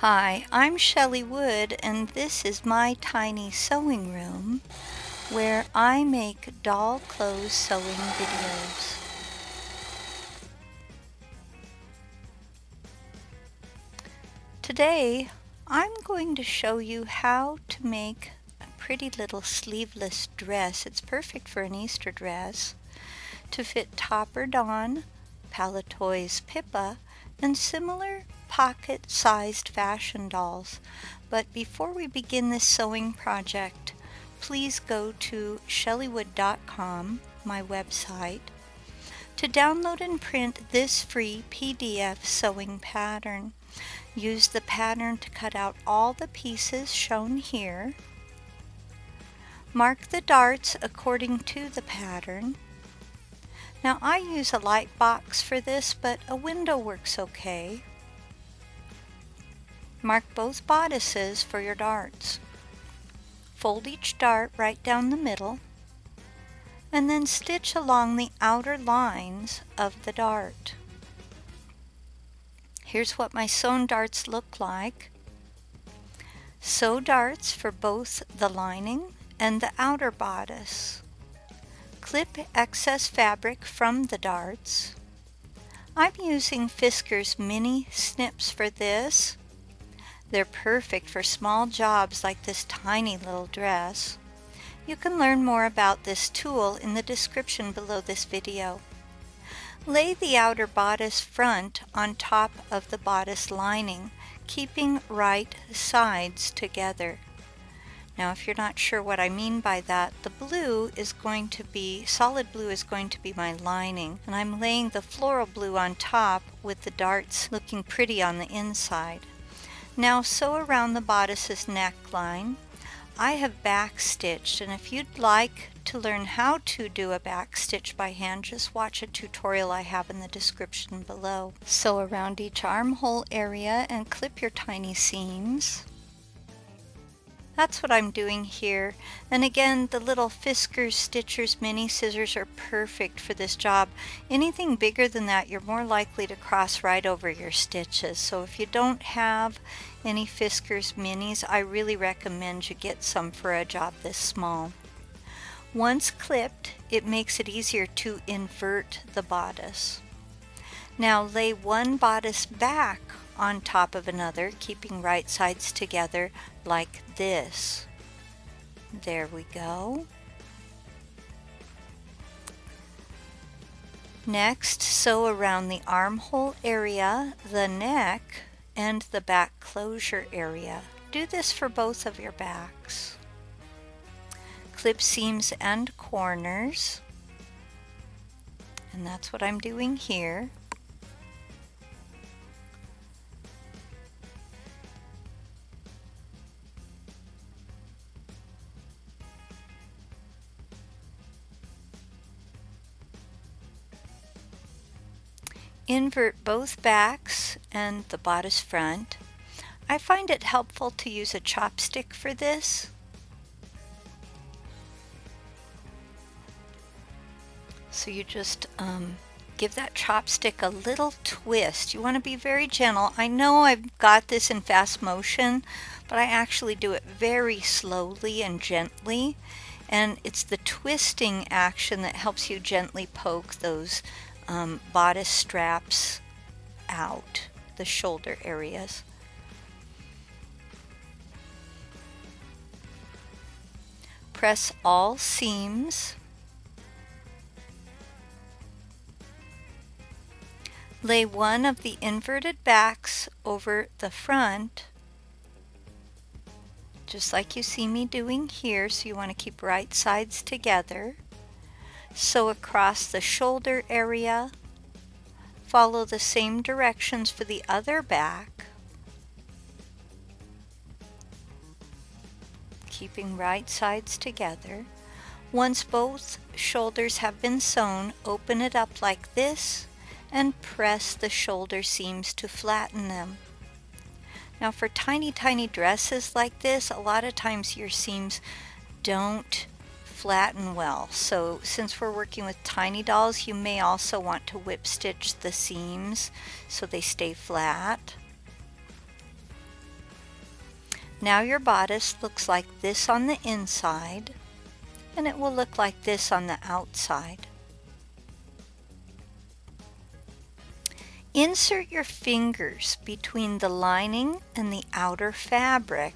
Hi, I'm Chelly Wood, and this is my tiny sewing room where I make doll clothes sewing videos. Today, I'm going to show you how to make a pretty little sleeveless dress. It's perfect for an Easter dress to fit Topper Dawn, Palatoy's Pippa, and similar pocket-sized fashion dolls. But before we begin this sewing project, please go to chellywood.com, my website, to download and print this free PDF sewing pattern. Use the pattern to cut out all the pieces shown here. Mark the darts according to the pattern. Now I use a light box for this, but a window works okay. Mark both bodices for your darts. Fold each dart right down the middle, and then stitch along the outer lines of the dart. Here's what my sewn darts look like. Sew darts for both the lining and the outer bodice. Clip excess fabric from the darts. I'm using Fisker's mini snips for this. They're perfect for small jobs like this tiny little dress. You can learn more about this tool in the description below this video. Lay the outer bodice front on top of the bodice lining, keeping right sides together. Now, if you're not sure what I mean by that, the blue is going to be, solid blue is going to be my lining, and I'm laying the floral blue on top with the darts looking pretty on the inside. Now sew around the bodice's neckline. I have backstitched, and if you'd like to learn how to do a backstitch by hand, just watch a tutorial I have in the description below. Sew around each armhole area and clip your tiny seams. That's what I'm doing here. And again, the little Fisker's Stitchers mini scissors are perfect for this job. Anything bigger than that, you're more likely to cross right over your stitches. So if you don't have any Fisker's minis, I really recommend you get some for a job this small. Once clipped, it makes it easier to invert the bodice. Now lay one bodice back on top of another, keeping right sides together like this. There we go. Next, sew around the armhole area, the neck, and the back closure area. Do this for both of your backs. Clip seams and corners, and that's what I'm doing here. Invert both backs and the bodice front. I find it helpful to use a chopstick for this. So you just give that chopstick a little twist. You want to be very gentle. I know I've got this in fast motion, but I actually do it very slowly and gently. And it's the twisting action that helps you gently poke those bodice straps out, the shoulder areas. Press all seams. Lay one of the inverted backs over the front, just like you see me doing here, so you want to keep right sides together. Sew across the shoulder area. Follow the same directions for the other back, keeping right sides together. Once both shoulders have been sewn, open it up like this and press the shoulder seams to flatten them. Now for tiny dresses like this, a lot of times your seams don't flatten well. So since we're working with tiny dolls, you may also want to whip stitch the seams so they stay flat. Now your bodice looks like this on the inside, and it will look like this on the outside. Insert your fingers between the lining and the outer fabric.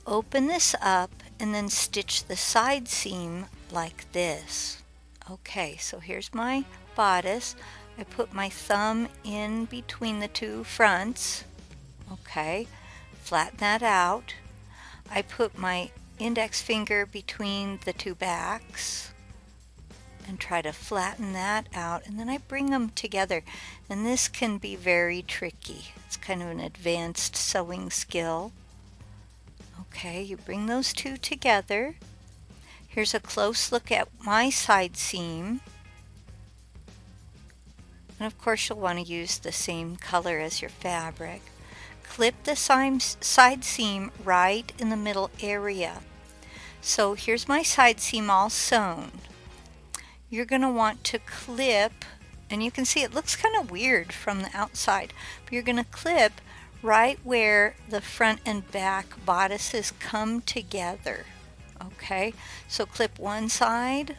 Open this up and then stitch the side seam like this. Okay, so here's my bodice. I put my thumb in between the two fronts. Okay, flatten that out. I put my index finger between the two backs and try to flatten that out, and then I bring them together, and this can be very tricky. It's kind of an advanced sewing skill. Okay, you bring those two together. Here's a close look at my side seam, and of course you'll want to use the same color as your fabric. Clip the side seam right in the middle area. So here's my side seam all sewn. You're going to want to clip, and you can see it looks kind of weird from the outside, but you're going to clip right where the front and back bodices come together. Okay, so clip one side,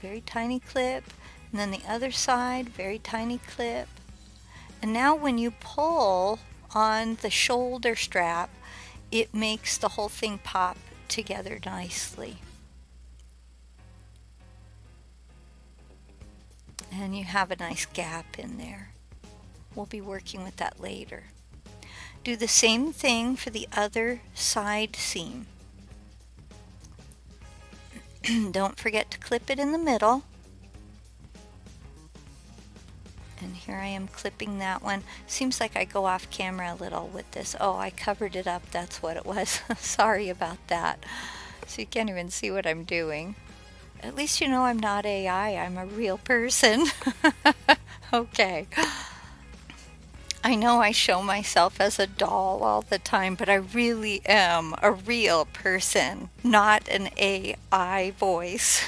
very tiny clip, and then the other side, very tiny clip. And now when you pull on the shoulder strap, it makes the whole thing pop together nicely. And you have a nice gap in there. We'll be working with that later. Do the same thing for the other side seam. Don't forget to clip it in the middle. And here I am clipping that one. Seems like I go off camera a little with this. Oh, I covered it up. That's what it was. Sorry about that. So you can't even see what I'm doing. At least you know I'm not AI. I'm a real person. Okay. I know I show myself as a doll all the time, but I really am a real person, not an AI voice.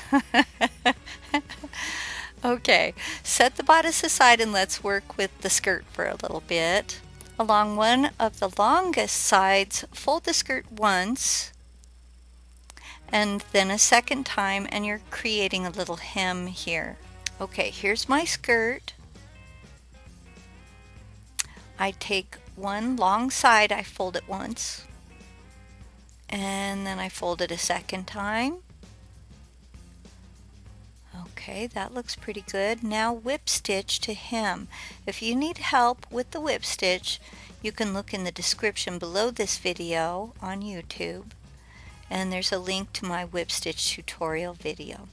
Okay, set the bodice aside and let's work with the skirt for a little bit. Along one of the longest sides, fold the skirt once and then a second time, and you're creating a little hem here. Okay, here's my skirt. I take one long side, I fold it once, and then I fold it a second time. Okay, that looks pretty good. Now whip stitch to hem. If you need help with the whip stitch, you can look in the description below this video on YouTube, and there's a link to my whip stitch tutorial video.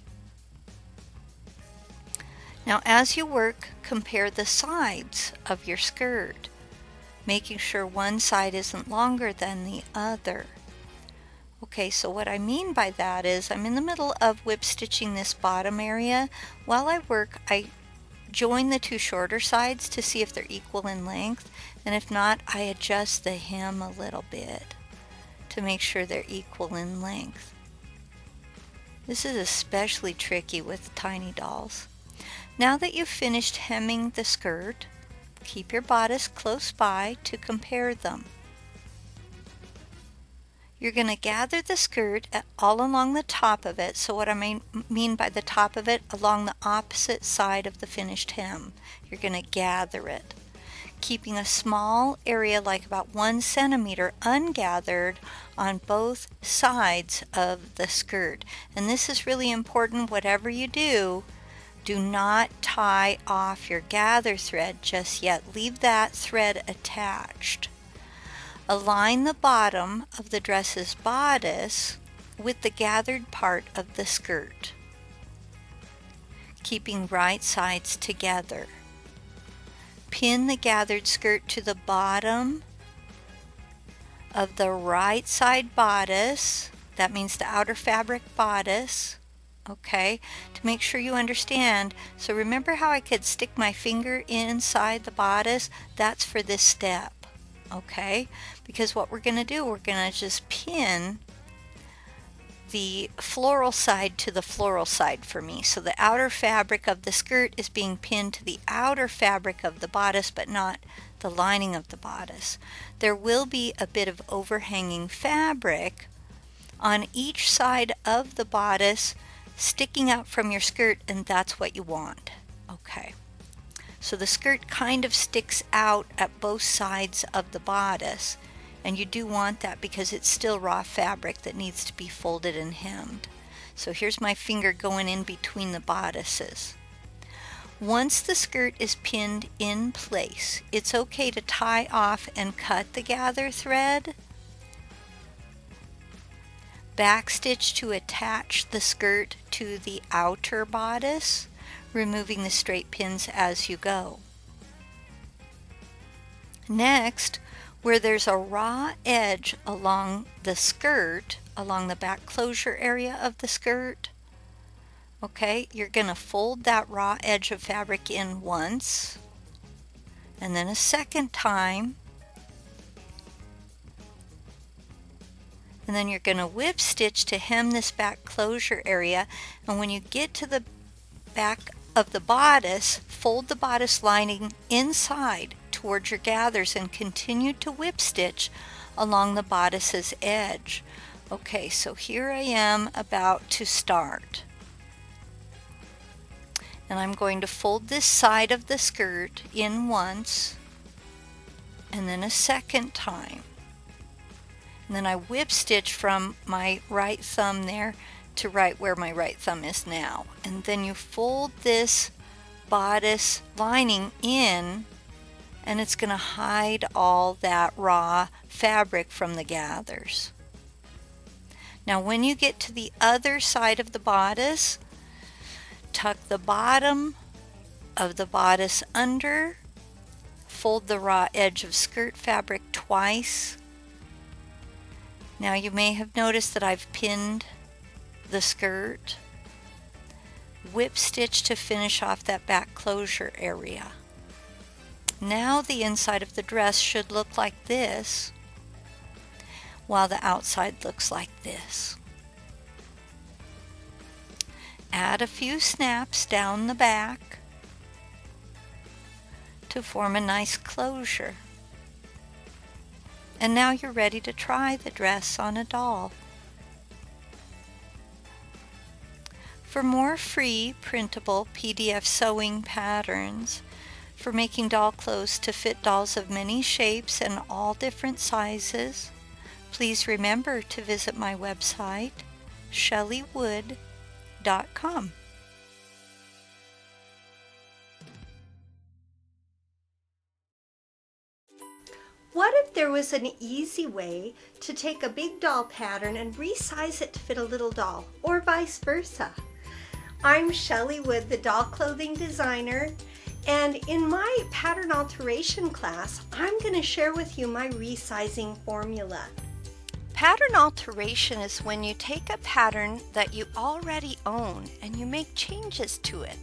Now as you work, compare the sides of your skirt, making sure one side isn't longer than the other. Okay, so what I mean by that is I'm in the middle of whip stitching this bottom area. While I work, I join the two shorter sides to see if they're equal in length, and if not, I adjust the hem a little bit to make sure they're equal in length. This is especially tricky with tiny dolls. Now that you've finished hemming the skirt, keep your bodice close by to compare them. You're going to gather the skirt all along the top of it. So what I mean by the top of it, along the opposite side of the finished hem. You're going to gather it, keeping a small area like about 1 centimeter ungathered on both sides of the skirt. And this is really important. Whatever you do, do not tie off your gather thread just yet. Leave that thread attached. Align the bottom of the dress's bodice with the gathered part of the skirt, keeping right sides together. Pin the gathered skirt to the bottom of the right side bodice. That means the outer fabric bodice. Okay, to make sure you understand. So remember how I could stick my finger inside the bodice? That's for this step. Okay, because what we're going to do, we're going to just pin the floral side to the floral side for me. So the outer fabric of the skirt is being pinned to the outer fabric of the bodice, but not the lining of the bodice. There will be a bit of overhanging fabric on each side of the bodice sticking out from your skirt, and that's what you want. Okay. So the skirt kind of sticks out at both sides of the bodice, and you do want that because it's still raw fabric that needs to be folded and hemmed. So here's my finger going in between the bodices. Once the skirt is pinned in place, it's okay to tie off and cut the gather thread, backstitch to attach the skirt to the outer bodice, removing the straight pins as you go. Next, where there's a raw edge along the skirt, along the back closure area of the skirt, okay, you're going to fold that raw edge of fabric in once, and then a second time, and then you're going to whip stitch to hem this back closure area. And when you get to the back of the bodice, fold the bodice lining inside towards your gathers and continue to whip stitch along the bodice's edge. Okay, so here I am about to start. And I'm going to fold this side of the skirt in once, and then a second time. And then I whip stitch from my right thumb there to right where my right thumb is now. And then you fold this bodice lining in, and it's going to hide all that raw fabric from the gathers. Now when you get to the other side of the bodice, tuck the bottom of the bodice under, fold the raw edge of skirt fabric twice. Now you may have noticed that I've pinned the skirt. Whip stitch to finish off that back closure area. Now the inside of the dress should look like this, while the outside looks like this. Add a few snaps down the back to form a nice closure. And now you're ready to try the dress on a doll. For more free printable PDF sewing patterns for making doll clothes to fit dolls of many shapes and all different sizes, please remember to visit my website, chellywood.com. What if there was an easy way to take a big doll pattern and resize it to fit a little doll, or vice versa? I'm Chelly Wood, the doll clothing designer, and in my pattern alteration class, I'm going to share with you my resizing formula. Pattern alteration is when you take a pattern that you already own and you make changes to it.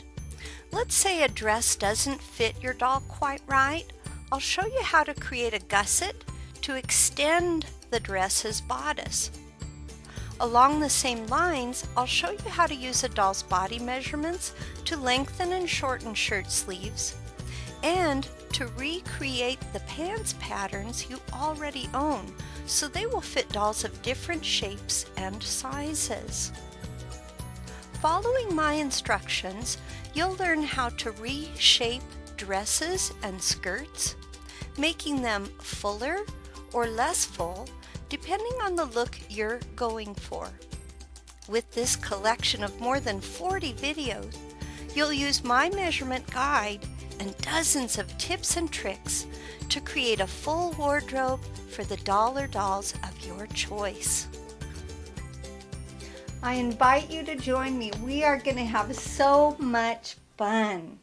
Let's say a dress doesn't fit your doll quite right. I'll show you how to create a gusset to extend the dress's bodice. Along the same lines, I'll show you how to use a doll's body measurements to lengthen and shorten shirt sleeves, and to recreate the pants patterns you already own so they will fit dolls of different shapes and sizes. Following my instructions, you'll learn how to reshape dresses and skirts, making them fuller or less full depending on the look you're going for. With this collection of more than 40 videos, you'll use my measurement guide and dozens of tips and tricks to create a full wardrobe for the doll or dolls of your choice. I invite you to join me. We are going to have so much fun.